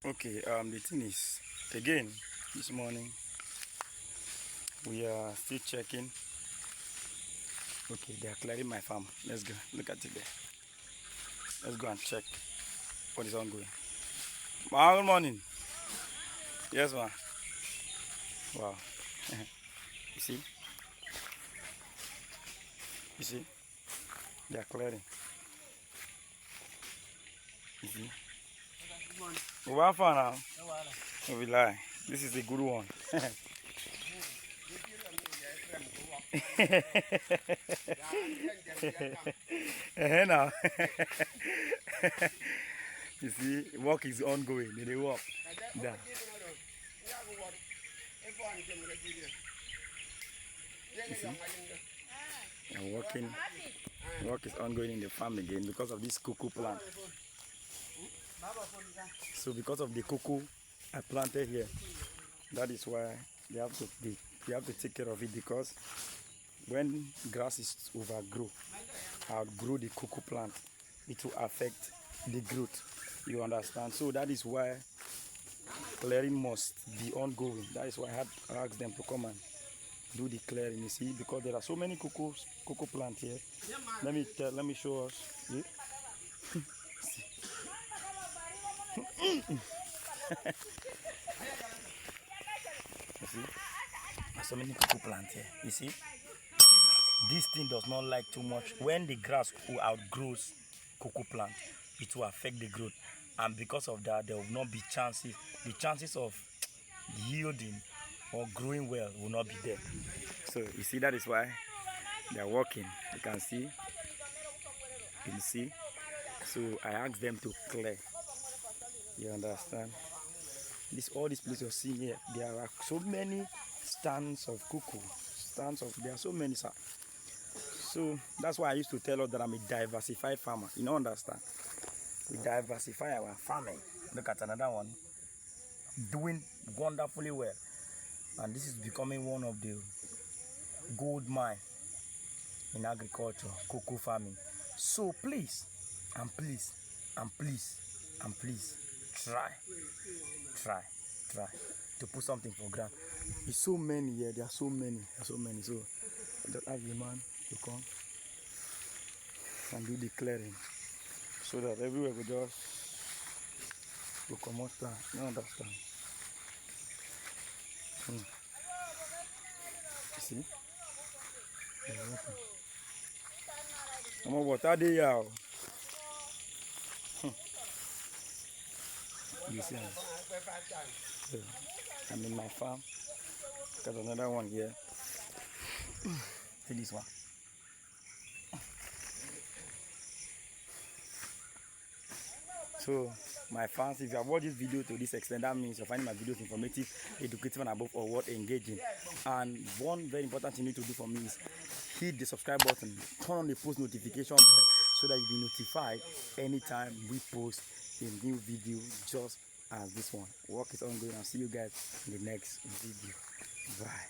Okay, the thing is, again, this morning we are still checking. Okay, they are clearing my farm. Let's go. Look at it there. Let's go and check what is ongoing. Ma, good morning. Yes, ma. Wow. You see? You see? They are clearing. You see? We are far now. No, we lie. This is a good one. Now. You see, work is ongoing. They work. There. You see? And work is ongoing in the farm again because of this cocoa plant. So because of the cocoa I planted here, that is why they have to take care of it, because when grass is outgrow the cocoa plant, it will affect the growth. You understand? So that is why clearing must be ongoing. That is why I asked them to come and do the clearing. You see, because there are so many cocoa plants here. Let me show us. Yeah? You see, there's so many cocoa plants here. You see, this thing does not like too much. When the grass outgrows cocoa plant, it will affect the growth, and because of that, there will not be chances. The chances of yielding or growing well will not be there. So you see, that is why they are working. You can see. You see. So I asked them to clear. You understand? All these places you're seeing here, there are so many stands of cocoa. There are so many, sir. So that's why I used to tell us that I'm a diversified farmer. You know, understand? We diversify our farming. Look at another one, doing wonderfully well, and this is becoming one of the gold mine in agriculture, cocoa farming. So please, and please, and please, and please, try to put something for ground. There's so many here. There are so many. So I just have the man to come and do the clearing, so that everywhere we just will come out. You understand? You see? I'm water there, y'all. You see? So, I'm in my farm. Got another one here. See this one. So, my fans, if you have watched this video to this extent, that means you're finding my videos informative, educative, and above all, what engaging. And one very important thing you need to do for me is hit the subscribe button, turn on the post notification bell, so that you'll be notified anytime we post a new video just as this one. Work is ongoing. I'll see you guys in the next video. Bye.